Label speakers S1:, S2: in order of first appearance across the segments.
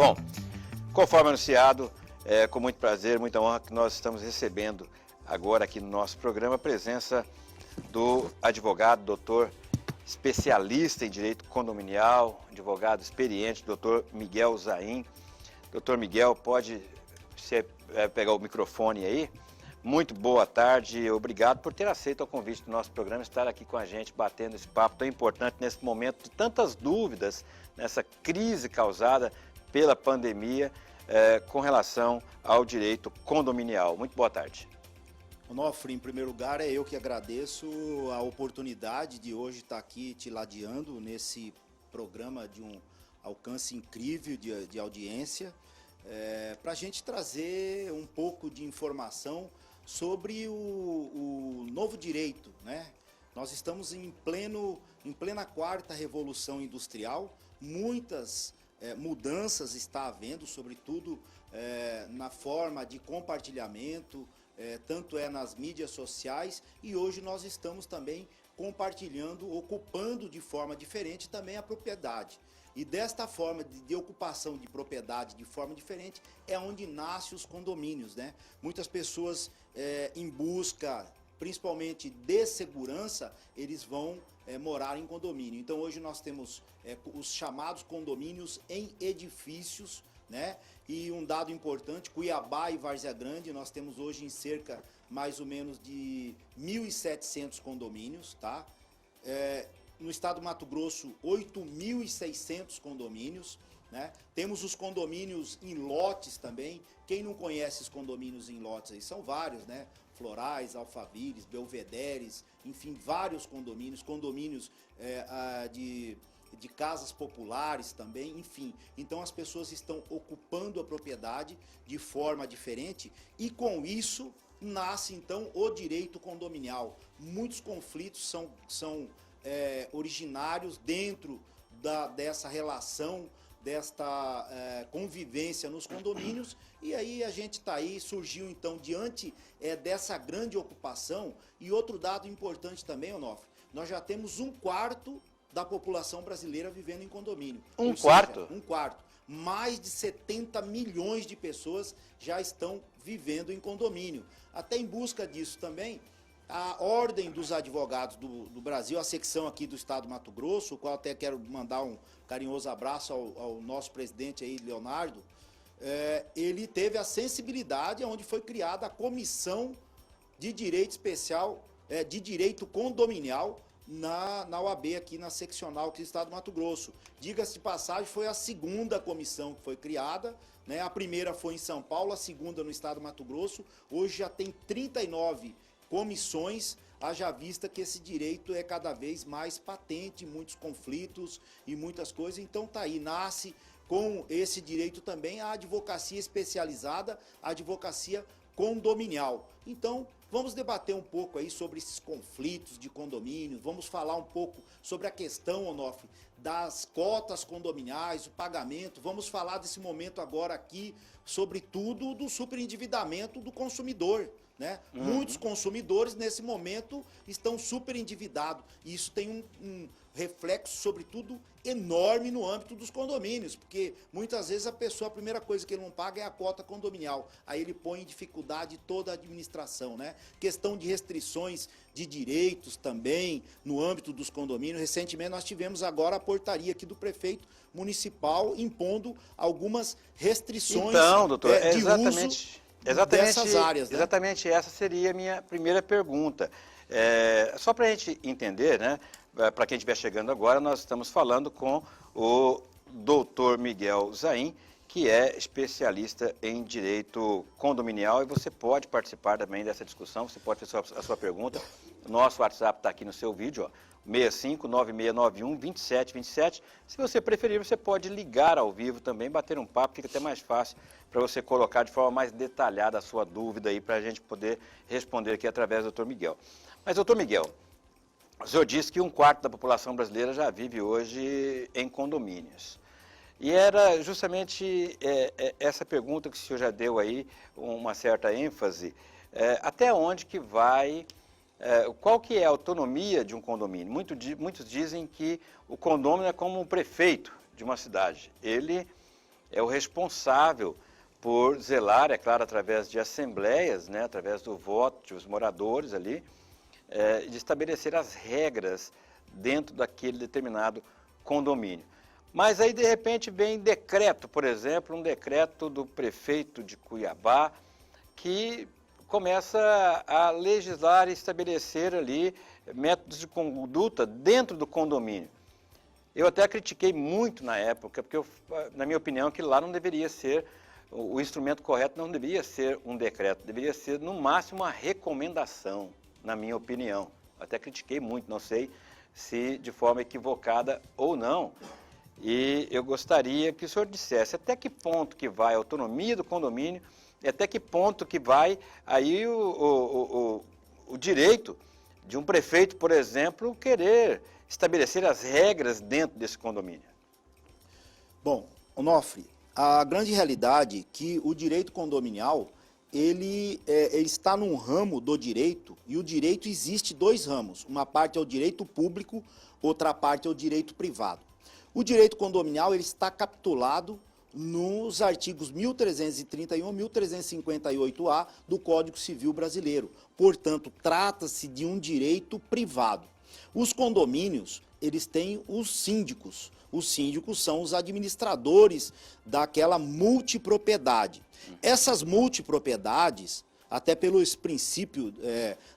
S1: Bom, conforme anunciado, é com muito prazer, muita honra que nós estamos recebendo agora aqui no nosso programa a presença do advogado, doutor especialista em direito condominial, advogado experiente, doutor Miguel Zain. Doutor Miguel, pode você pegar o microfone aí? Muito boa tarde, obrigado por ter aceito o convite do nosso programa, estar aqui com a gente, batendo esse papo tão importante nesse momento de tantas dúvidas, nessa crise causada pela pandemia com relação ao direito condominial. Muito boa tarde.
S2: Onofre, em primeiro lugar, é eu que agradeço a oportunidade de hoje estar aqui te ladeando nesse programa de um alcance incrível de audiência, para a gente trazer um pouco de informação sobre o novo direito, né? Nós estamos em plena quarta revolução industrial, muitas mudanças está havendo, sobretudo na forma de compartilhamento, tanto nas mídias sociais, e hoje nós estamos também compartilhando, ocupando de forma diferente também a propriedade. E desta forma de ocupação de propriedade de forma diferente é onde nascem os condomínios, né? Muitas pessoas em busca, principalmente de segurança, eles vão morar em condomínio. Então hoje nós temos os chamados condomínios em edifícios, né? E um dado importante, Cuiabá e Várzea Grande, nós temos hoje em cerca mais ou menos de 1.700 condomínios, tá? No estado do Mato Grosso, 8.600 condomínios, né? Temos os condomínios em lotes também. Quem não conhece os condomínios em lotes aí, são vários, né? Florais, Alphaviles, Belvederes, enfim, vários condomínios de casas populares também, enfim. Então as pessoas estão ocupando a propriedade de forma diferente e com isso nasce então o direito condominial. Muitos conflitos são originários dentro dessa relação, desta convivência nos condomínios, e aí a gente está aí, surgiu então diante dessa grande ocupação. E outro dado importante também, Onofre, nós já temos 1/4 da população brasileira vivendo em condomínio.
S1: Um quarto?
S2: 1/4. Mais de 70 milhões de pessoas já estão vivendo em condomínio. Até em busca disso também, a Ordem dos Advogados do Brasil, a secção aqui do estado do Mato Grosso, o qual até quero mandar um carinhoso abraço ao nosso presidente aí, Leonardo, ele teve a sensibilidade onde foi criada a Comissão de Direito Especial, de Direito Condominial, na OAB aqui na seccional aqui do estado do Mato Grosso. Diga-se de passagem, foi a segunda comissão que foi criada, né? A primeira foi em São Paulo, a segunda no estado do Mato Grosso. Hoje já tem 39 comissões, haja vista que esse direito é cada vez mais patente, muitos conflitos e muitas coisas. Então tá aí, nasce com esse direito também a advocacia especializada, a advocacia condominial. Então, vamos debater um pouco aí sobre esses conflitos de condomínios, vamos falar um pouco sobre a questão, Onofre, das cotas condominiais, o pagamento, vamos falar desse momento agora aqui, sobretudo do superendividamento do consumidor, né? Muitos consumidores nesse momento estão super endividados, e isso tem um reflexo, sobretudo, enorme no âmbito dos condomínios, porque muitas vezes a primeira coisa que ele não paga é a cota condominial, aí ele põe em dificuldade toda a administração, né? Questão de restrições de direitos também no âmbito dos condomínios. Recentemente nós tivemos agora a portaria aqui do prefeito municipal impondo algumas restrições de uso dessas áreas, né?
S1: Exatamente essa seria a minha primeira pergunta. Só para a gente entender, né? Para quem estiver chegando agora, nós estamos falando com o doutor Miguel Zain, que é especialista em direito condominial, e você pode participar também dessa discussão, você pode fazer a sua pergunta. Nosso WhatsApp está aqui no seu vídeo, ó, 6596912727. Se você preferir, você pode ligar ao vivo também, bater um papo, fica até mais fácil para você colocar de forma mais detalhada a sua dúvida aí, para a gente poder responder aqui através do doutor Miguel. Mas, doutor Miguel, o senhor disse que 1/4 da população brasileira já vive hoje em condomínios. E era justamente essa pergunta que o senhor já deu aí, uma certa ênfase, até onde que vai, qual que é a autonomia de um condomínio? Muitos dizem que o condômino é como um prefeito de uma cidade. Ele é o responsável por zelar, é claro, através de assembleias, né, através do voto dos moradores ali, de estabelecer as regras dentro daquele determinado condomínio. Mas aí, de repente, vem decreto, por exemplo, um decreto do prefeito de Cuiabá, que começa a legislar e estabelecer ali métodos de conduta dentro do condomínio. Eu até critiquei muito na época, porque, na minha opinião, que lá não deveria ser, o instrumento correto não deveria ser um decreto, deveria ser, no máximo, uma recomendação, na minha opinião. Até critiquei muito, não sei se de forma equivocada ou não. E eu gostaria que o senhor dissesse até que ponto que vai a autonomia do condomínio e até que ponto que vai aí o direito de um prefeito, por exemplo, querer estabelecer as regras dentro desse condomínio.
S2: Bom, Onofre, a grande realidade é que o direito condominial, ele está num ramo do direito, e o direito existe dois ramos. Uma parte é o direito público, outra parte é o direito privado. O direito condominial ele está capitulado nos artigos 1331 e 1358-A do Código Civil Brasileiro. Portanto, trata-se de um direito privado. Os condomínios, eles têm os síndicos. Os síndicos são os administradores daquela multipropriedade. Essas multipropriedades, até pelos princípios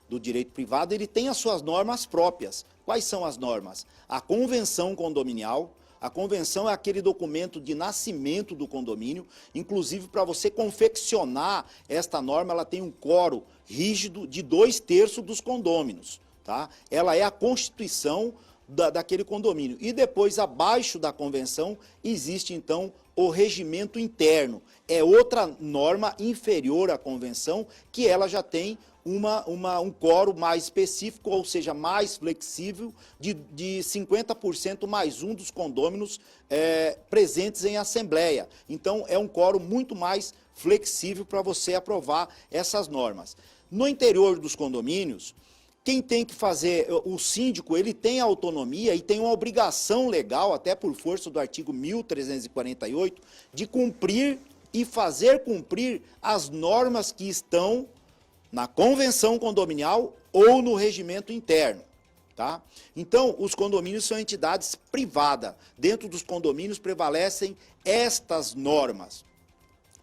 S2: do direito privado, ele tem as suas normas próprias. Quais são as normas? A convenção condominial. A convenção é aquele documento de nascimento do condomínio, inclusive para você confeccionar esta norma, ela tem um quórum rígido de 2/3 dos condôminos, tá? Ela é a constituição daquele condomínio. E depois, abaixo da convenção, existe então o regimento interno. É outra norma inferior à convenção, que ela já tem um quórum mais específico, ou seja, mais flexível, de 50% mais um dos condôminos presentes em assembleia. Então, é um quórum muito mais flexível para você aprovar essas normas. No interior dos condomínios, quem tem que fazer, o síndico, ele tem autonomia e tem uma obrigação legal, até por força do artigo 1348, de cumprir e fazer cumprir as normas que estão na convenção condominial ou no regimento interno, tá? Então, os condomínios são entidades privadas. Dentro dos condomínios prevalecem estas normas.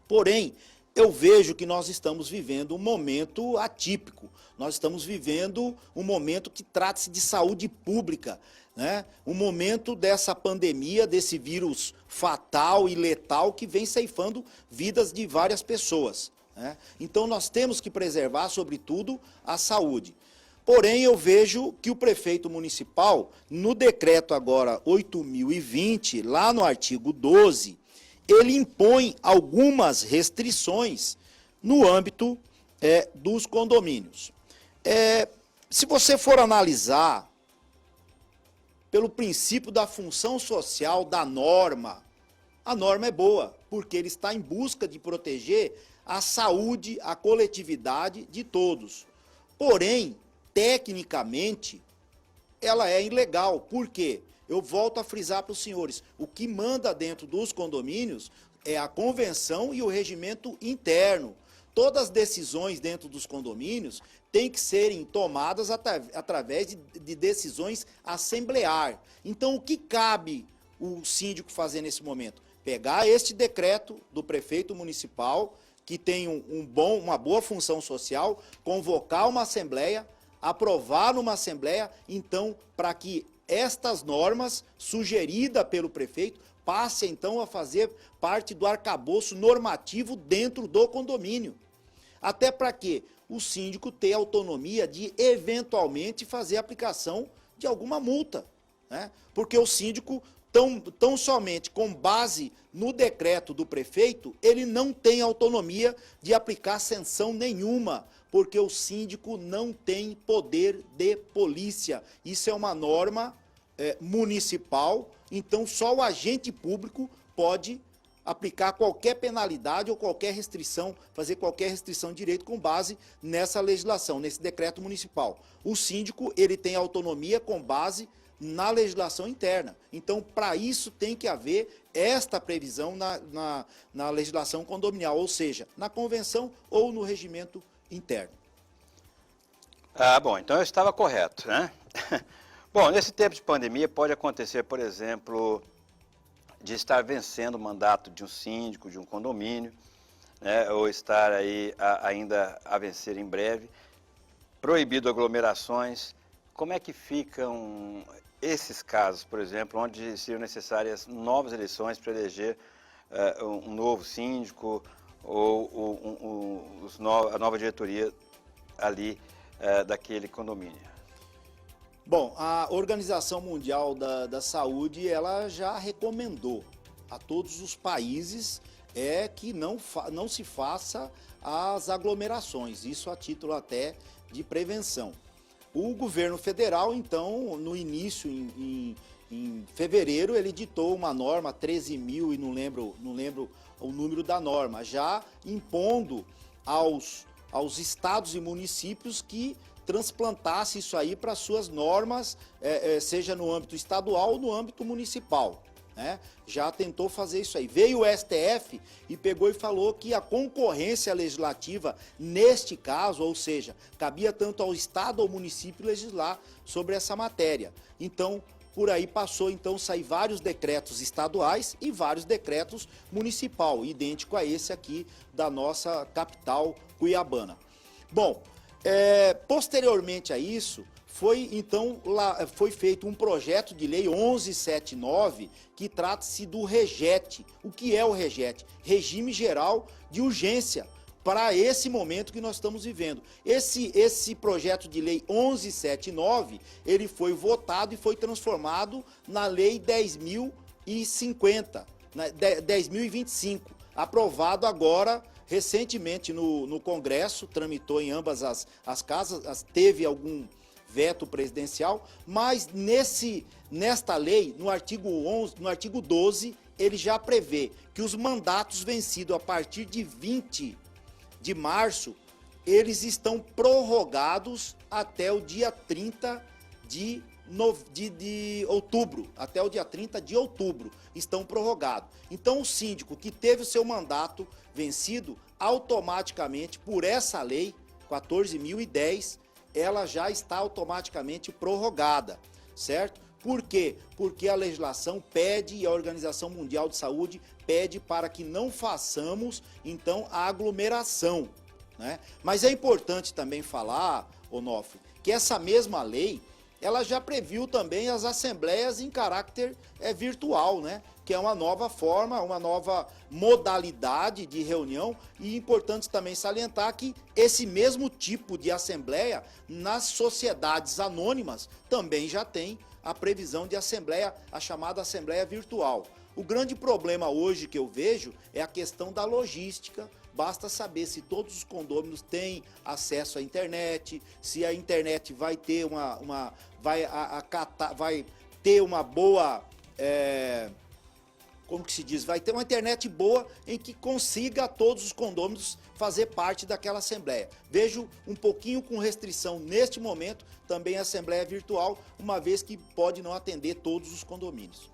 S2: Porém, eu vejo que nós estamos vivendo um momento atípico. Nós estamos vivendo um momento que trata-se de saúde pública, né? Um momento dessa pandemia, desse vírus fatal e letal que vem ceifando vidas de várias pessoas, né? Então, nós temos que preservar, sobretudo, a saúde. Porém, eu vejo que o prefeito municipal, no decreto agora 8.020, lá no artigo 12, ele impõe algumas restrições no âmbito dos condomínios. Se você for analisar pelo princípio da função social da norma, a norma é boa, porque ele está em busca de proteger a saúde, a coletividade de todos. Porém, tecnicamente, ela é ilegal. Por quê? Eu volto a frisar para os senhores, o que manda dentro dos condomínios é a convenção e o regimento interno. Todas as decisões dentro dos condomínios têm que serem tomadas através de decisões assemblear. Então, o que cabe o síndico fazer nesse momento? Pegar este decreto do prefeito municipal, que tem uma boa função social, convocar uma assembleia, aprovar numa assembleia, então, para que estas normas, sugeridas pelo prefeito, passem, então, a fazer parte do arcabouço normativo dentro do condomínio. Até para que o síndico tenha autonomia de, eventualmente, fazer a aplicação de alguma multa, né? Porque o síndico, tão somente com base no decreto do prefeito, ele não tem autonomia de aplicar sanção nenhuma, porque o síndico não tem poder de polícia. Isso é uma norma municipal, então só o agente público pode aplicar qualquer penalidade ou qualquer restrição, fazer qualquer restrição de direito com base nessa legislação, nesse decreto municipal. O síndico, ele tem autonomia com base na legislação interna. Então, para isso tem que haver esta previsão na legislação condominial, ou seja, na convenção ou no regimento interno.
S1: Bom, então eu estava correto, né? Bom, nesse tempo de pandemia pode acontecer, por exemplo, de estar vencendo o mandato de um síndico, de um condomínio, né, ou estar aí ainda a vencer em breve, proibido aglomerações. Como é que ficam esses casos, por exemplo, onde seriam necessárias novas eleições para eleger um novo síndico ou a nova diretoria ali daquele condomínio?
S2: Bom, a Organização Mundial da Saúde, ela já recomendou a todos os países que não se faça as aglomerações, isso a título até de prevenção. O governo federal, então, no início, em fevereiro, ele ditou uma norma, 13.000, e não lembro o número da norma, já impondo aos estados e municípios que transplantasse isso aí para suas normas, seja no âmbito estadual ou no âmbito municipal. Né? Já tentou fazer isso aí. Veio o STF e pegou e falou que a concorrência legislativa, neste caso, ou seja, cabia tanto ao Estado ou ao município legislar sobre essa matéria. Então, por aí passou então a sair vários decretos estaduais e vários decretos municipal, idêntico a esse aqui da nossa capital cuiabana. Bom, posteriormente a isso, foi feito um projeto de lei 1179 que trata-se do REGET. O que é o REGET? Regime Geral de Urgência, para esse momento que nós estamos vivendo. Esse projeto de lei 1179, ele foi votado e foi transformado na lei 10.050, 10.025, aprovado agora recentemente no Congresso, tramitou em ambas as casas, teve algum veto presidencial, mas nesta lei, no artigo 12, ele já prevê que os mandatos vencidos a partir de 20 de março, eles estão prorrogados até o dia 30 de outubro, até o dia 30 de outubro, estão prorrogados. Então, o síndico que teve o seu mandato vencido, automaticamente, por essa lei, 14.010, ela já está automaticamente prorrogada, certo? Por quê? Porque a legislação pede e a Organização Mundial de Saúde pede para que não façamos, então, a aglomeração, né? Mas é importante também falar, Onofre, que essa mesma lei, ela já previu também as assembleias em caráter virtual, né? Que é uma nova forma, uma nova modalidade de reunião, e é importante também salientar que esse mesmo tipo de assembleia nas sociedades anônimas também já tem a previsão de assembleia, a chamada assembleia virtual. O grande problema hoje que eu vejo é a questão da logística. Basta saber se todos os condôminos têm acesso à internet, se a internet vai ter vai ter uma boa, como que se diz, vai ter uma internet boa em que consiga todos os condôminos fazer parte daquela assembleia. Vejo um pouquinho com restrição neste momento também a assembleia virtual, uma vez que pode não atender todos os condomínios.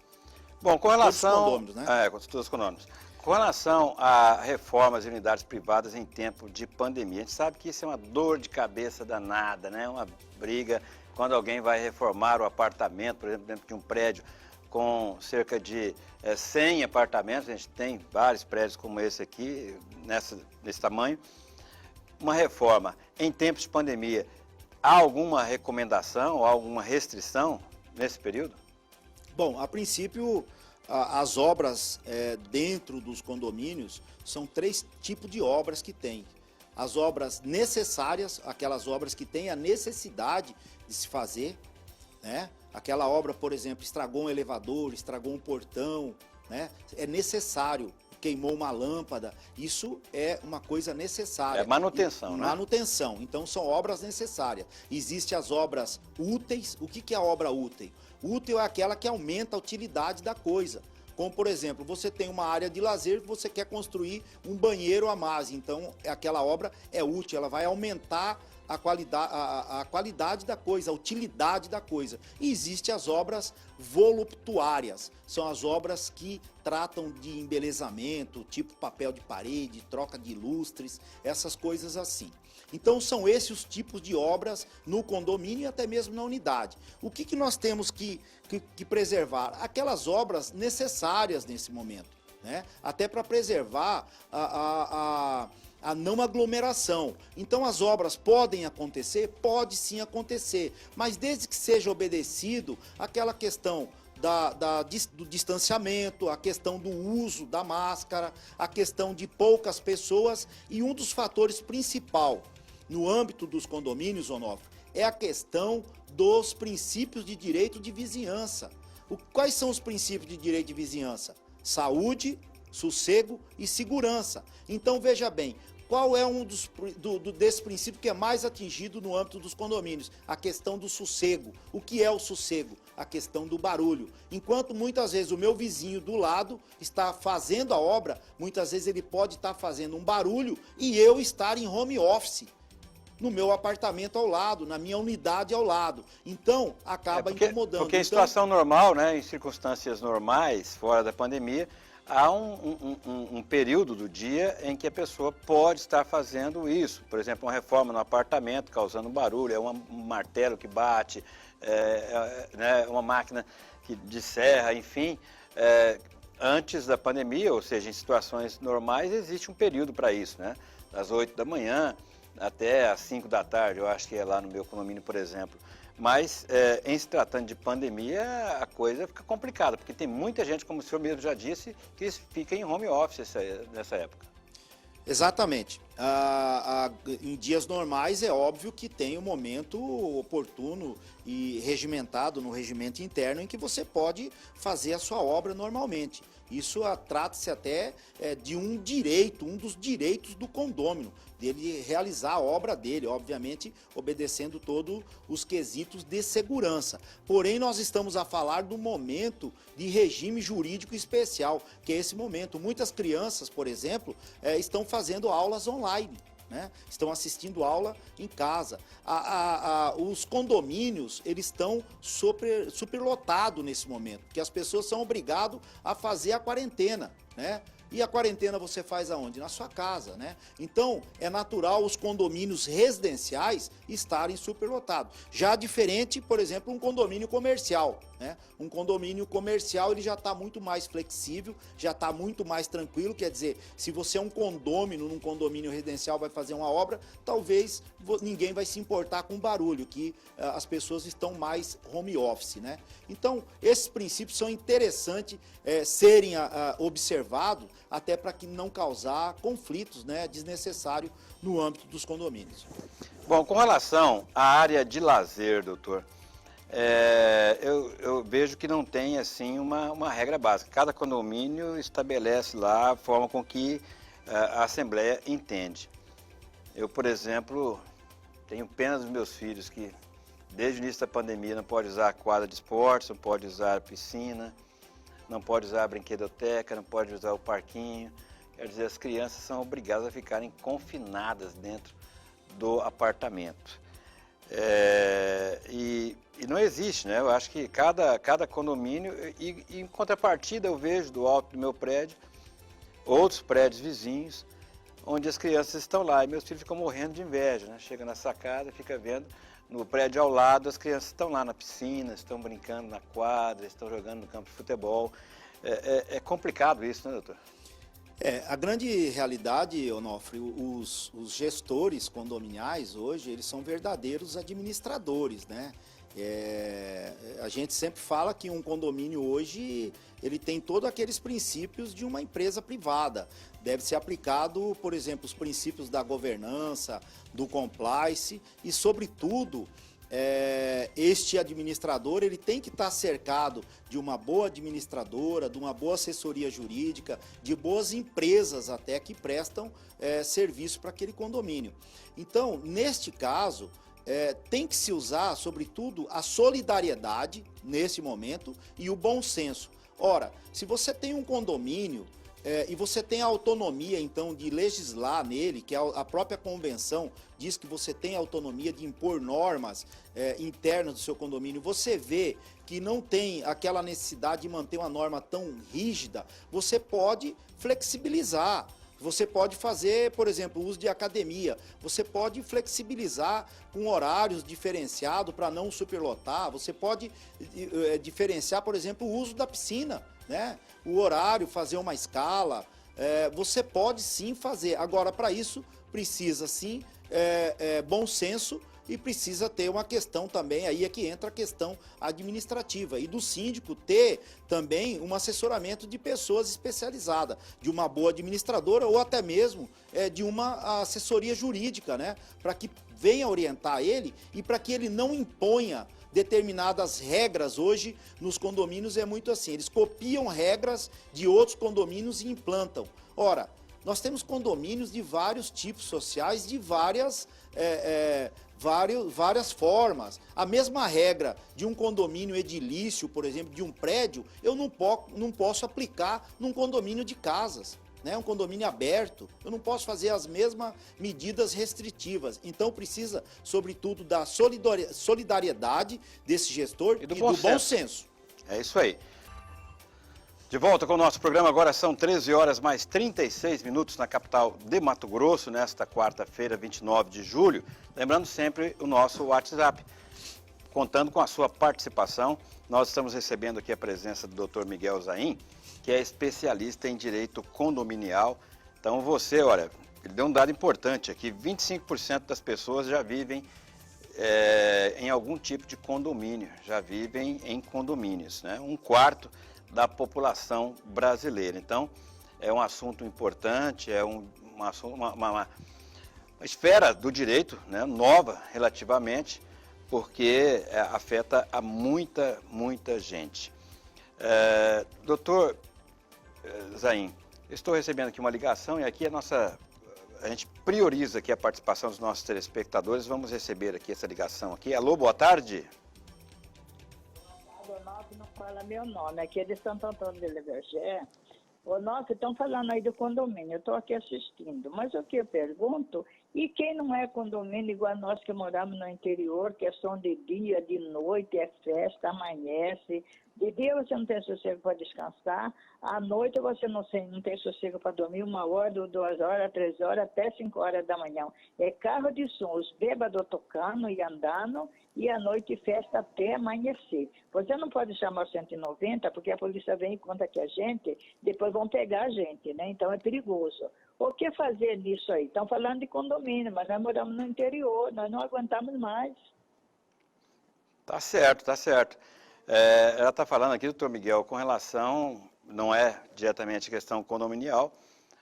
S1: Bom, com relação...
S2: Todos os condôminos, né?
S1: Todos os condôminos. Com relação a reformas em unidades privadas em tempo de pandemia, a gente sabe que isso é uma dor de cabeça danada, né? Uma briga quando alguém vai reformar o apartamento, por exemplo, dentro de um prédio com cerca de 100 apartamentos, a gente tem vários prédios como esse aqui, nesse tamanho. Uma reforma em tempos de pandemia, há alguma recomendação ou alguma restrição nesse período?
S2: Bom, a princípio, as obras dentro dos condomínios são 3 tipos de obras que tem. As obras necessárias, aquelas obras que têm a necessidade de se fazer, né? Aquela obra, por exemplo, estragou um elevador, estragou um portão, né? É necessário, queimou uma lâmpada, isso é uma coisa necessária.
S1: É manutenção, né?
S2: Manutenção, então são obras necessárias. Existem as obras úteis. O que é a obra útil? Útil é aquela que aumenta a utilidade da coisa. Como, por exemplo, você tem uma área de lazer, você quer construir um banheiro a mais, então aquela obra é útil, ela vai aumentar a qualidade da coisa, a utilidade da coisa. E existem as obras voluptuárias, são as obras que tratam de embelezamento, tipo papel de parede, troca de lustres, essas coisas assim. Então são esses os tipos de obras no condomínio e até mesmo na unidade. O que nós temos que preservar? Aquelas obras necessárias nesse momento, né? Até para preservar a não aglomeração. Então as obras podem acontecer? Pode sim acontecer, mas desde que seja obedecido aquela questão do distanciamento, a questão do uso da máscara, a questão de poucas pessoas e um dos fatores principais no âmbito dos condomínios, Onofre, é a questão dos princípios de direito de vizinhança. Quais são os princípios de direito de vizinhança? Saúde, sossego e segurança. Então veja bem, qual é um desse princípio que é mais atingido no âmbito dos condomínios? A questão do sossego. O que é o sossego? A questão do barulho. Enquanto muitas vezes o meu vizinho do lado está fazendo a obra, muitas vezes ele pode estar fazendo um barulho e eu estar em home office, no meu apartamento ao lado, na minha unidade ao lado. Então, acaba incomodando.
S1: Porque em situação normal, né, em circunstâncias normais, fora da pandemia, há um período do dia em que a pessoa pode estar fazendo isso. Por exemplo, uma reforma no apartamento causando barulho, é um martelo que bate, né, uma máquina de serra, enfim. Antes da pandemia, ou seja, em situações normais, existe um período para isso, né? Das 8 da manhã até às 5 da tarde, eu acho que é lá no meu condomínio, por exemplo. Mas, em se tratando de pandemia, a coisa fica complicada, porque tem muita gente, como o senhor mesmo já disse, que fica em home office nessa época.
S2: Exatamente. Em dias normais é óbvio que tem um momento oportuno e regimentado no regimento interno em que você pode fazer a sua obra normalmente. Isso trata-se até de um direito, um dos direitos do condômino, dele realizar a obra dele, obviamente obedecendo todos os quesitos de segurança. Porém, nós estamos a falar do momento de regime jurídico especial, que é esse momento. Muitas crianças, por exemplo, estão fazendo aulas online, né? Estão assistindo aula em casa. Os condomínios, eles estão superlotados nesse momento, porque as pessoas são obrigadas a fazer a quarentena, né? E a quarentena você faz aonde? Na sua casa, né? Então, é natural os condomínios residenciais estarem superlotados. Já diferente, por exemplo, um condomínio comercial, né? Um condomínio comercial, ele já está muito mais flexível, já está muito mais tranquilo. Quer dizer, se você é um condômino, num condomínio residencial, vai fazer uma obra, talvez ninguém vai se importar com o barulho, que as pessoas estão mais home office, né? Então, esses princípios são interessantes serem observados, até para que não causar conflitos, né, desnecessários no âmbito dos condomínios.
S1: Bom, com relação à área de lazer, doutor, eu vejo que não tem assim uma regra básica. Cada condomínio estabelece lá a forma com que a Assembleia entende. Eu, por exemplo, tenho pena dos meus filhos que desde o início da pandemia não pode usar a quadra de esportes, não pode usar a piscina, não pode usar a brinquedoteca, não pode usar o parquinho. Quer dizer, as crianças são obrigadas a ficarem confinadas dentro do apartamento. E não existe, né? Eu acho que cada condomínio, e em contrapartida eu vejo do alto do meu prédio, outros prédios vizinhos, onde as crianças estão lá e meus filhos ficam morrendo de inveja, né? Chega na sacada, fica vendo no prédio ao lado, as crianças estão lá na piscina, estão brincando na quadra, estão jogando no campo de futebol. É complicado isso, né, doutor?
S2: A grande realidade, Onofre, os gestores condominiais hoje, eles são verdadeiros administradores, né? A gente sempre fala que um condomínio hoje, ele tem todos aqueles princípios de uma empresa privada. Deve ser aplicado, por exemplo, os princípios da governança, do compliance e, sobretudo, este administrador, ele tem que estar cercado de uma boa administradora, de uma boa assessoria jurídica, de boas empresas até que prestam serviço para aquele condomínio. Então, neste caso, tem que se usar, sobretudo, a solidariedade nesse momento e o bom senso. Ora, se você tem um condomínio e você tem a autonomia, então, de legislar nele, que a própria convenção diz que você tem a autonomia de impor normas internas do seu condomínio, você vê que não tem aquela necessidade de manter uma norma tão rígida, você pode flexibilizar. Você pode fazer, por exemplo, uso de academia. Você pode flexibilizar com horários diferenciados para não superlotar. Você pode diferenciar, por exemplo, o uso da piscina, né? O horário, fazer uma escala. Você pode sim fazer. Agora, para isso, precisa sim bom senso e precisa ter uma questão também, aí é que entra a questão administrativa, e do síndico ter também um assessoramento de pessoas especializadas, de uma boa administradora ou até mesmo de uma assessoria jurídica, né? Para que venha orientar ele e para que ele não imponha determinadas regras. Hoje nos condomínios é muito assim, eles copiam regras de outros condomínios e implantam. Ora, nós temos condomínios de vários tipos sociais, de várias formas. A mesma regra de um condomínio edilício, por exemplo, de um prédio, eu não posso aplicar num condomínio de casas, né? Um condomínio aberto. Eu não posso fazer as mesmas medidas restritivas. Então precisa, sobretudo, da solidariedade desse gestor e do bom senso.
S1: É isso aí. De volta com o nosso programa, agora são 13 horas mais 36 minutos na capital de Mato Grosso, nesta quarta-feira, 29 de julho. Lembrando sempre o nosso WhatsApp, contando com a sua participação. Nós estamos recebendo aqui a presença do Dr. Miguel Zain, que é especialista em direito condominial. Então você, olha, ele deu um dado importante aqui, 25% das pessoas já vivem em algum tipo de condomínio, já vivem em condomínios, né? Um quarto da população brasileira. Então, é um assunto importante, é uma esfera do direito, né, nova relativamente, porque afeta a muita gente. Doutor Zain, estou recebendo aqui uma ligação e aqui a gente prioriza aqui a participação dos nossos telespectadores. Vamos receber aqui essa ligação aqui. Alô, boa tarde.
S3: Não fala meu nome, aqui é de Santo Antônio de Levergé. Nossa, estão falando aí do condomínio, eu estou aqui assistindo, mas o que eu pergunto, e quem não é condomínio igual nós que moramos no interior, que é som de dia, de noite, é festa, amanhece, de dia você não tem sossego para descansar, à noite você não tem sossego para dormir 1 hora, 2 horas, 3 horas, até 5 horas da manhã. É carro de som, os bêbados tocando e andando, e à noite festa até amanhecer. Você não pode chamar o 190, porque a polícia vem e conta que a gente, depois vão pegar a gente, né? Então é perigoso. O que fazer nisso aí? Estão falando de condomínio, mas nós moramos no interior, nós não aguentamos mais.
S1: Tá certo, tá certo. Ela está falando aqui, doutor Miguel, com relação, não é diretamente questão condominial,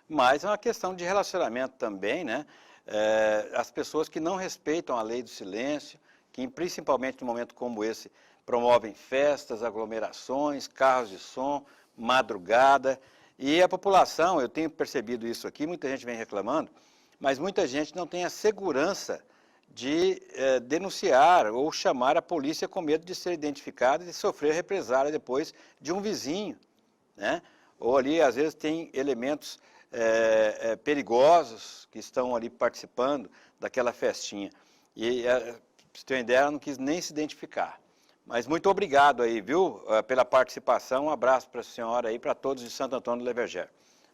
S1: mas é uma questão de relacionamento também, né? As pessoas que não respeitam a lei do silêncio, que principalmente num momento como esse, promovem festas, aglomerações, carros de som, madrugada, e a população, eu tenho percebido isso aqui, muita gente vem reclamando, mas muita gente não tem a segurança de denunciar ou chamar a polícia com medo de ser identificada e de sofrer represália depois de um vizinho, né? Ou ali, às vezes, tem elementos perigosos que estão ali participando daquela festinha. E, pra você ter uma ideia, ela não quis nem se identificar. Mas muito obrigado aí, viu, pela participação. Um abraço para a senhora e para todos de Santo Antônio do Levergé.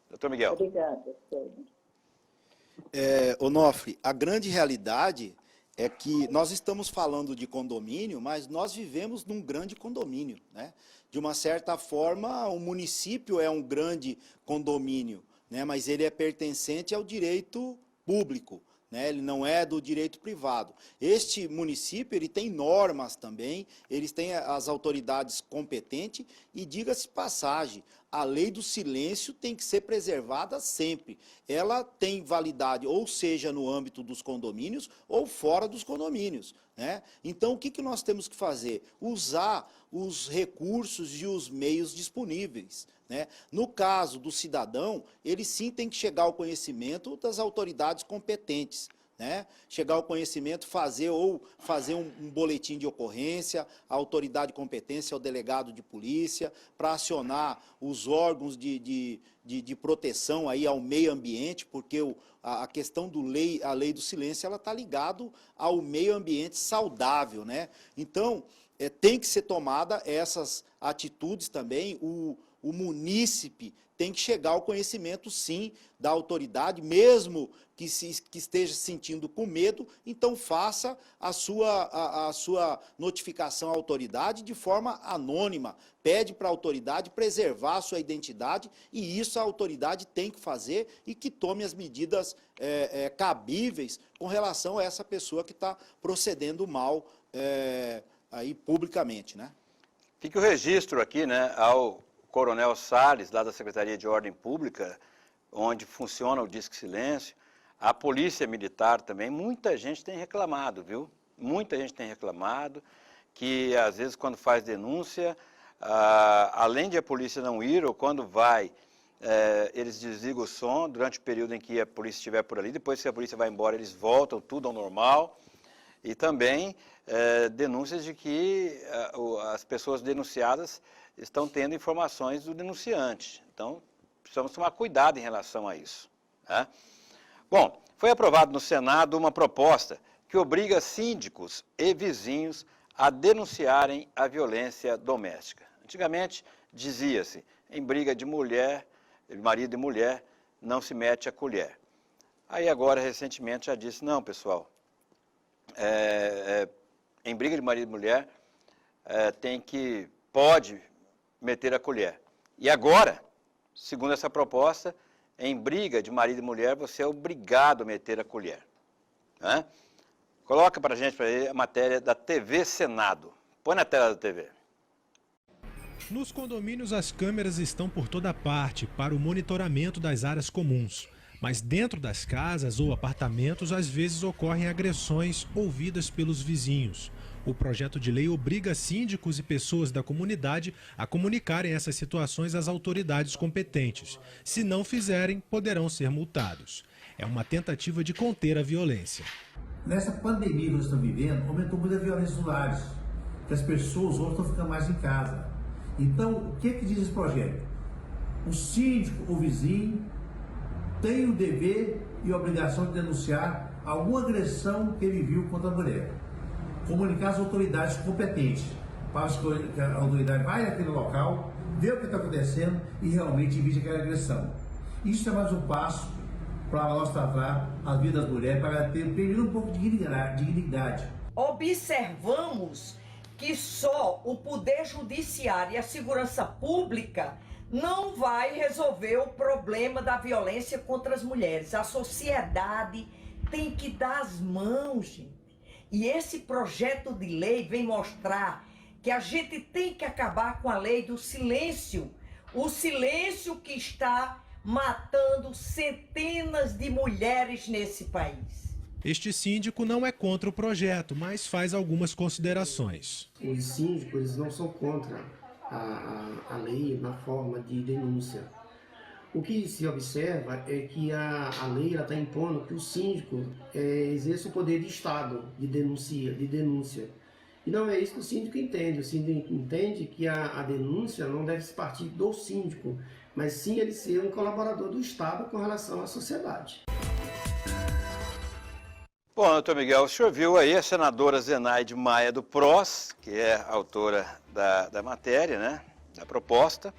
S1: Doutor Miguel.
S3: Obrigada.
S2: Onofre, a grande realidade é que nós estamos falando de condomínio, mas nós vivemos num grande condomínio, né? De uma certa forma, o município é um grande condomínio, né? Mas ele é pertencente ao direito público, né? Ele não é do direito privado. Este município ele tem normas também, eles têm as autoridades competentes e, diga-se passagem, a lei do silêncio tem que ser preservada sempre. Ela tem validade, ou seja, no âmbito dos condomínios ou fora dos condomínios, né? Então, o que nós temos que fazer? Usar os recursos e os meios disponíveis, né? No caso do cidadão, ele sim tem que chegar ao conhecimento das autoridades competentes, né? Chegar ao conhecimento, fazer um boletim de ocorrência, a autoridade competente, o delegado de polícia, para acionar os órgãos de proteção aí ao meio ambiente, porque a questão a lei do silêncio, ela está ligado ao meio ambiente saudável, né? Então, tem que ser tomada essas atitudes também, o munícipe tem que chegar ao conhecimento, sim, da autoridade, mesmo que esteja se sentindo com medo, então faça a sua notificação à autoridade de forma anônima, pede para a autoridade preservar a sua identidade, e isso a autoridade tem que fazer e que tome as medidas cabíveis com relação a essa pessoa que está procedendo mal aí publicamente, né?
S1: Fica o registro aqui, né, ao Coronel Salles, lá da Secretaria de Ordem Pública, onde funciona o Disque Silêncio, a Polícia Militar também, muita gente tem reclamado, viu? Muita gente tem reclamado que, às vezes, quando faz denúncia, além de a polícia não ir, ou quando vai, eles desligam o som durante o período em que a polícia estiver por ali, depois que a polícia vai embora, eles voltam tudo ao normal, e também denúncias de que as pessoas denunciadas estão tendo informações do denunciante. Então, precisamos tomar cuidado em relação a isso, né? Bom, foi aprovado no Senado uma proposta que obriga síndicos e vizinhos a denunciarem a violência doméstica. Antigamente, dizia-se, em briga de mulher, marido e mulher, não se mete a colher. Aí agora, recentemente, já disse, não, pessoal, em briga de marido e mulher, pode meter a colher. E agora, segundo essa proposta, em briga de marido e mulher, você é obrigado a meter a colher, né? Coloca para a gente a matéria da TV Senado. Põe na tela da TV.
S4: Nos condomínios, as câmeras estão por toda parte para o monitoramento das áreas comuns. Mas dentro das casas ou apartamentos, às vezes ocorrem agressões ouvidas pelos vizinhos. O projeto de lei obriga síndicos e pessoas da comunidade a comunicarem essas situações às autoridades competentes. Se não fizerem, poderão ser multados. É uma tentativa de conter a violência.
S5: Nessa pandemia que nós estamos vivendo, aumentou muito a violência nos lares, que as pessoas hoje estão ficando mais em casa. Então, o que diz esse projeto? O síndico ou vizinho tem o dever e a obrigação de denunciar alguma agressão que ele viu contra a mulher. Comunicar às autoridades competentes, para que a autoridade vai naquele local, vê o que está acontecendo e realmente evite aquela agressão. Isso é mais um passo para nós tratar a vida das mulheres, para ter primeiro um pouco de dignidade.
S6: Observamos que só o Poder Judiciário e a Segurança Pública não vai resolver o problema da violência contra as mulheres. A sociedade tem que dar as mãos, gente. E esse projeto de lei vem mostrar que a gente tem que acabar com a lei do silêncio. O silêncio que está matando centenas de mulheres nesse país.
S4: Este síndico não é contra o projeto, mas faz algumas considerações.
S7: Os síndicos não são contra a lei na forma de denúncia. O que se observa é que a lei está impondo que o síndico exerça o poder de Estado de denúncia. E não é isso que o síndico entende. O síndico entende que a denúncia não deve se partir do síndico, mas sim ele ser um colaborador do Estado com relação à sociedade.
S1: Bom, doutor Miguel, o senhor viu aí a senadora Zenaide Maia do PROS, que é a autora da matéria, né, da proposta,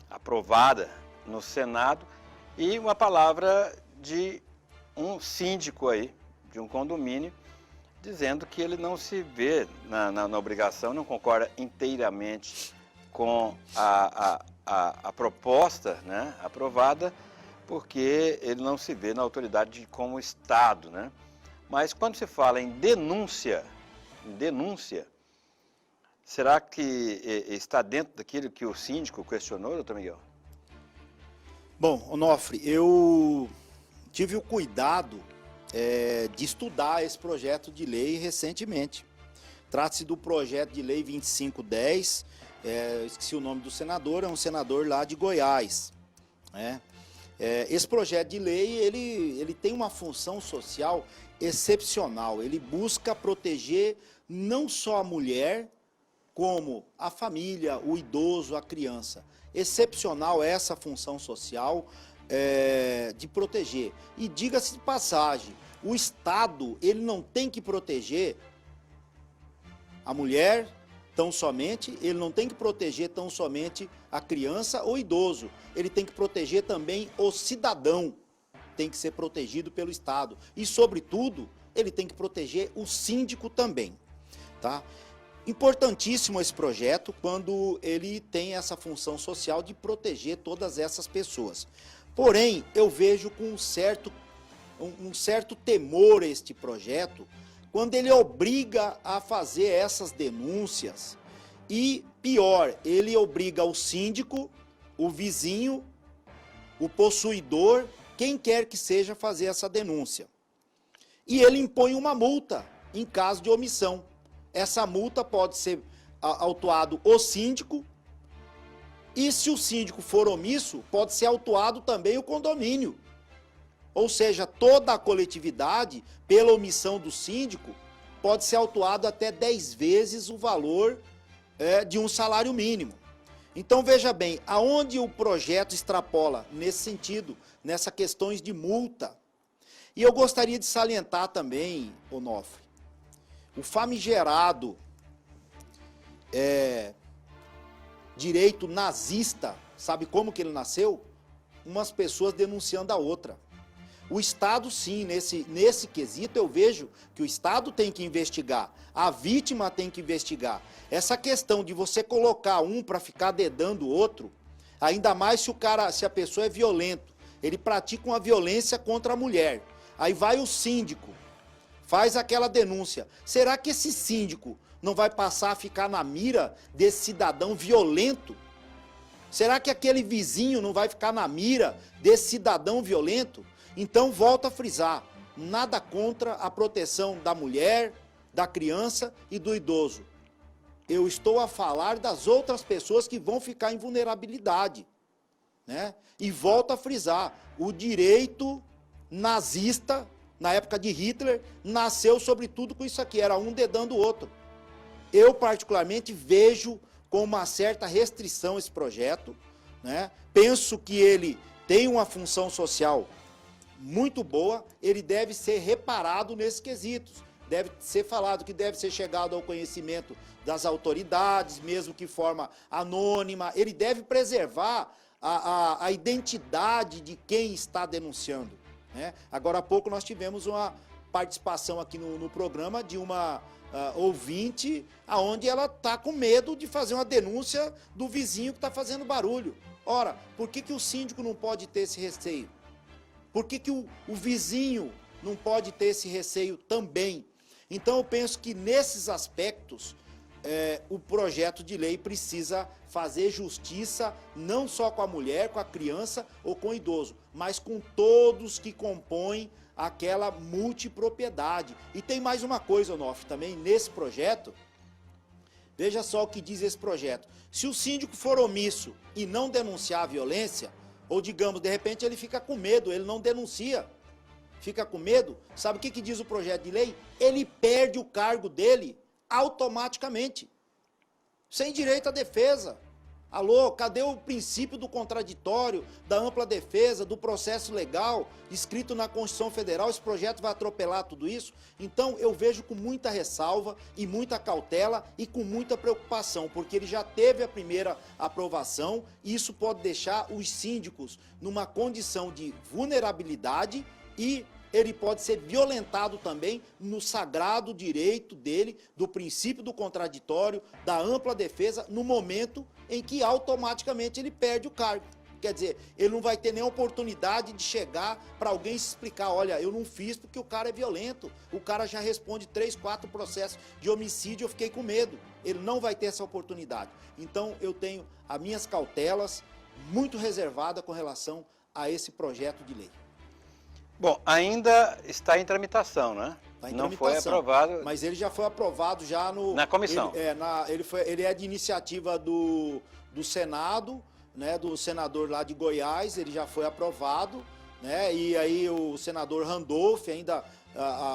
S1: aprovada no Senado, e uma palavra de um síndico aí, de um condomínio, dizendo que ele não se vê na obrigação, não concorda inteiramente com a proposta, né, aprovada, porque ele não se vê na autoridade como Estado, né? Mas quando se fala em denúncia, será que está dentro daquilo que o síndico questionou, doutor Miguel?
S2: Bom, Onofre, eu tive o cuidado de estudar esse projeto de lei recentemente. Trata-se do projeto de lei 2510, esqueci o nome do senador, é um senador lá de Goiás, né? Esse projeto de lei, ele tem uma função social excepcional. Ele busca proteger não só a mulher, como a família, o idoso, a criança. Excepcional essa função social de proteger. E diga-se de passagem, o Estado, ele não tem que proteger a mulher tão somente, ele não tem que proteger tão somente a criança ou idoso, ele tem que proteger também o cidadão, tem que ser protegido pelo Estado. E, sobretudo, ele tem que proteger o síndico também, tá? Importantíssimo esse projeto quando ele tem essa função social de proteger todas essas pessoas. Porém, eu vejo com um certo temor este projeto, quando ele obriga a fazer essas denúncias e, pior, ele obriga o síndico, o vizinho, o possuidor, quem quer que seja, fazer essa denúncia. E ele impõe uma multa em caso de omissão. Essa multa pode ser autuado o síndico e, se o síndico for omisso, pode ser autuado também o condomínio. Ou seja, toda a coletividade, pela omissão do síndico, pode ser autuado até 10 vezes o valor de um salário mínimo. Então, veja bem, aonde o projeto extrapola nesse sentido, nessas questões de multa. E eu gostaria de salientar também, Onofre, o famigerado direito nazista, sabe como que ele nasceu? Umas pessoas denunciando a outra. O Estado, sim, nesse quesito eu vejo que o Estado tem que investigar, a vítima tem que investigar. Essa questão de você colocar um para ficar dedando o outro, ainda mais se a pessoa é violento, ele pratica uma violência contra a mulher. Aí vai o síndico, faz aquela denúncia. Será que esse síndico não vai passar a ficar na mira desse cidadão violento? Será que aquele vizinho não vai ficar na mira desse cidadão violento? Então, volto a frisar, nada contra a proteção da mulher, da criança e do idoso. Eu estou a falar das outras pessoas que vão ficar em vulnerabilidade, né? E volto a frisar, o direito nazista, na época de Hitler, nasceu sobretudo com isso aqui, era um dedando o outro. Eu, particularmente, vejo com uma certa restrição esse projeto, né? Penso que ele tem uma função social muito boa, ele deve ser reparado nesses quesitos. Deve ser falado que deve ser chegado ao conhecimento das autoridades, mesmo que de forma anônima. Ele deve preservar a identidade de quem está denunciando, né? Agora há pouco nós tivemos uma participação aqui no programa de uma ouvinte, onde ela está com medo de fazer uma denúncia do vizinho que está fazendo barulho. Ora, por que o síndico não pode ter esse receio? Por que o vizinho não pode ter esse receio também? Então eu penso que nesses aspectos o projeto de lei precisa fazer justiça não só com a mulher, com a criança ou com o idoso, mas com todos que compõem aquela multipropriedade. E tem mais uma coisa, Onofre, também nesse projeto. Veja só o que diz esse projeto. Se o síndico for omisso e não denunciar a violência, ou digamos, de repente ele fica com medo, ele não denuncia, fica com medo, sabe o que diz o projeto de lei? Ele perde o cargo dele automaticamente, sem direito à defesa. Alô, cadê o princípio do contraditório, da ampla defesa, do processo legal, escrito na Constituição Federal? Esse projeto vai atropelar tudo isso? Então eu vejo com muita ressalva e muita cautela e com muita preocupação, porque ele já teve a primeira aprovação e isso pode deixar os síndicos numa condição de vulnerabilidade e ele pode ser violentado também no sagrado direito dele, do princípio do contraditório, da ampla defesa, no momento em que automaticamente ele perde o cargo. Quer dizer, ele não vai ter nem oportunidade de chegar para alguém se explicar, olha, eu não fiz porque o cara é violento, o cara já responde 3, 4 processos de homicídio, eu fiquei com medo. Ele não vai ter essa oportunidade. Então eu tenho as minhas cautelas muito reservadas com relação a esse projeto de lei.
S1: Bom, ainda está em tramitação, né?
S2: Tá em
S1: não
S2: tramitação,
S1: foi aprovado.
S2: Mas ele já foi aprovado já no...
S1: Na comissão.
S2: Ele é de iniciativa do Senado, né, do senador lá de Goiás, ele já foi aprovado, né, e aí o senador Randolph ainda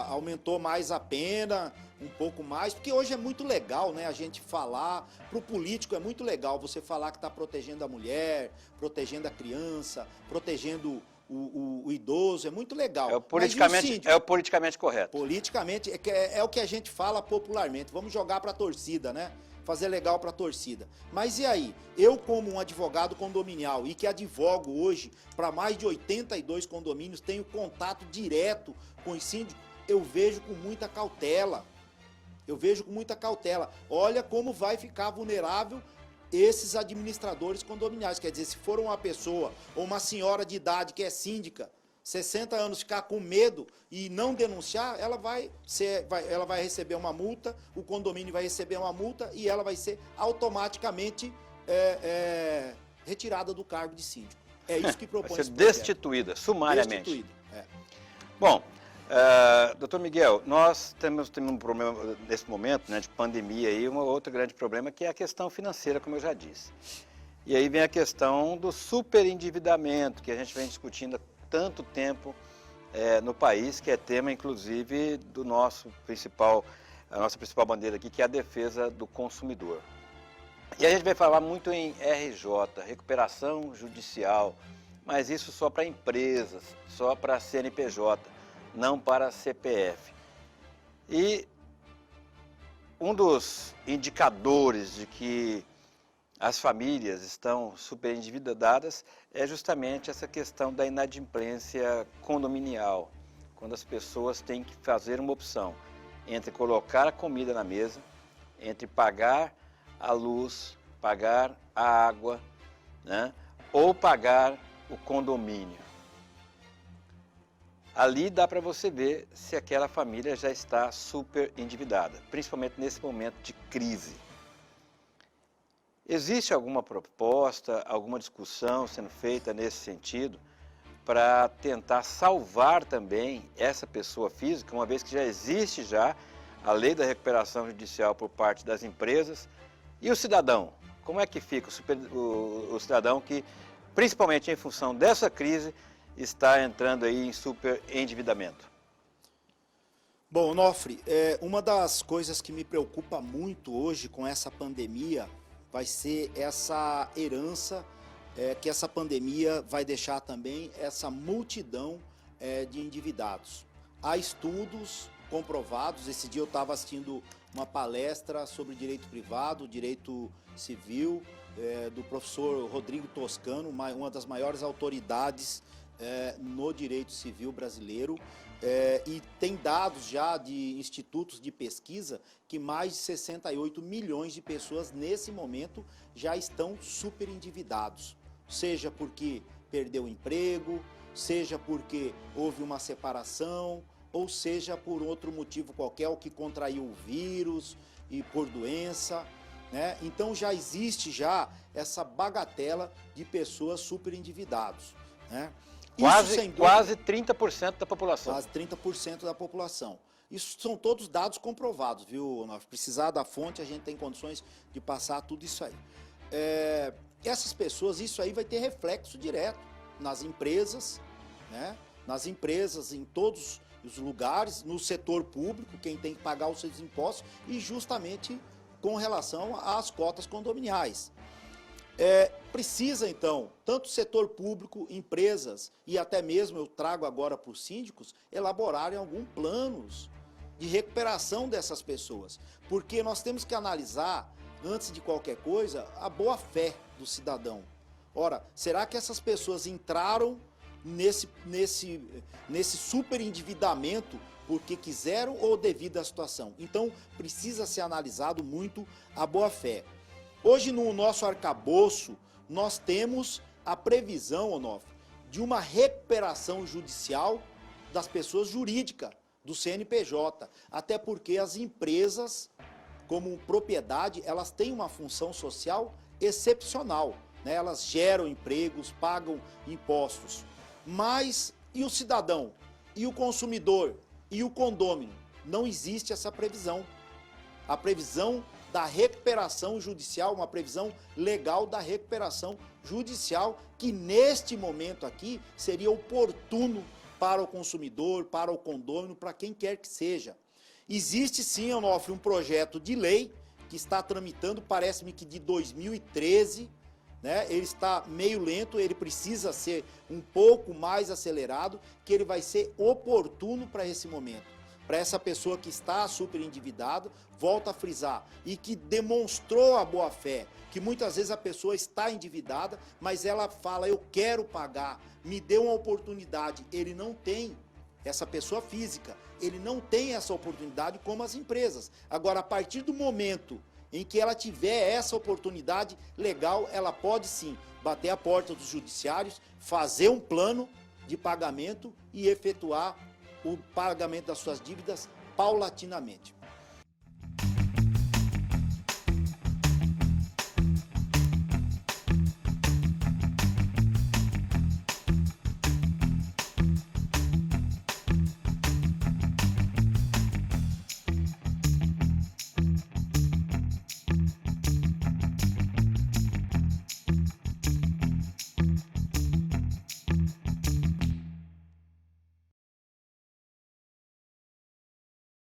S2: aumentou mais a pena, um pouco mais, porque hoje é muito legal, né, a gente falar, para o político é muito legal você falar que está protegendo a mulher, protegendo a criança, protegendo o idoso, é muito legal.
S1: É o politicamente correto.
S2: Politicamente, é o que a gente fala popularmente, vamos jogar para a torcida, né? Fazer legal para a torcida. Mas e aí? Eu, como um advogado condominial e que advogo hoje para mais de 82 condomínios, tenho contato direto com os síndicos, eu vejo com muita cautela. Olha como vai ficar vulnerável esses administradores condominiais. Quer dizer, se for uma pessoa ou uma senhora de idade que é síndica, 60 anos, ficar com medo e não denunciar, ela vai receber uma multa, o condomínio vai receber uma multa e ela vai ser automaticamente retirada do cargo de síndico. É isso que propõe
S1: vai ser destituída, sumariamente. Bom, doutor Miguel, nós temos um problema nesse momento, né, de pandemia, e um outro grande problema que é a questão financeira, como eu já disse. E aí vem a questão do superendividamento, que a gente vem discutindo há tanto tempo no país, que é tema, inclusive, a nossa principal bandeira aqui, que é a defesa do consumidor. E a gente vai falar muito em RJ, recuperação judicial, mas isso só para empresas, só para CNPJ, não para CPF. E um dos indicadores de que as famílias estão superendividadas é justamente essa questão da inadimplência condominial, quando as pessoas têm que fazer uma opção entre colocar a comida na mesa, entre pagar a luz, pagar a água, né, ou pagar o condomínio. Ali dá para você ver se aquela família já está super endividada, principalmente nesse momento de crise. Existe alguma proposta, alguma discussão sendo feita nesse sentido para tentar salvar também essa pessoa física, uma vez que já existe a lei da recuperação judicial por parte das empresas? E o cidadão? Como é que fica o cidadão que, principalmente em função dessa crise, está entrando aí em superendividamento?
S2: Bom, Onofre, uma das coisas que me preocupa muito hoje com essa pandemia vai ser essa herança que essa pandemia vai deixar também, essa multidão de endividados. Há estudos comprovados, esse dia eu estava assistindo uma palestra sobre direito privado, direito civil, do professor Rodrigo Toscano, uma das maiores autoridades no direito civil brasileiro, e tem dados já de institutos de pesquisa que mais de 68 milhões de pessoas nesse momento já estão super endividados, seja porque perdeu o emprego, seja porque houve uma separação, ou seja por outro motivo qualquer, ou que contraiu o vírus e por doença, né? Então já existe essa bagatela de pessoas super endividados, né?
S1: Quase 30% da população.
S2: Quase 30% da população. Isso são todos dados comprovados, viu, Onofre? Precisar da fonte, a gente tem condições de passar tudo isso aí. Essas pessoas, isso aí vai ter reflexo direto nas empresas, né? Nas empresas, em todos os lugares, no setor público, quem tem que pagar os seus impostos, e justamente com relação às cotas condominiais. Precisa, então, tanto o setor público, empresas e até mesmo, eu trago agora para os síndicos, elaborarem alguns planos de recuperação dessas pessoas. Porque nós temos que analisar, antes de qualquer coisa, a boa-fé do cidadão. Ora, será que essas pessoas entraram nesse superendividamento porque quiseram ou devido à situação? Então, precisa ser analisado muito a boa-fé. Hoje, no nosso arcabouço, nós temos a previsão, Onofre, de uma recuperação judicial das pessoas jurídicas, do CNPJ. Até porque as empresas, como propriedade, elas têm uma função social excepcional, né? Elas geram empregos, pagam impostos. Mas, e o cidadão? E o consumidor? E o condômino? Não existe essa previsão. A previsão da recuperação judicial, uma previsão legal da recuperação judicial que neste momento aqui seria oportuno para o consumidor, para o condômino, para quem quer que seja. Existe sim, Onofre, um projeto de lei que está tramitando, parece-me que de 2013, né? Ele está meio lento, ele precisa ser um pouco mais acelerado, que ele vai ser oportuno para esse momento. Para essa pessoa que está super endividada, volta a frisar, e que demonstrou a boa-fé, que muitas vezes a pessoa está endividada, mas ela fala, eu quero pagar, me dê uma oportunidade. Ele não tem, essa pessoa física, ele não tem essa oportunidade como as empresas. Agora, a partir do momento em que ela tiver essa oportunidade legal, ela pode sim bater a porta dos judiciários, fazer um plano de pagamento e efetuar o pagamento das suas dívidas paulatinamente.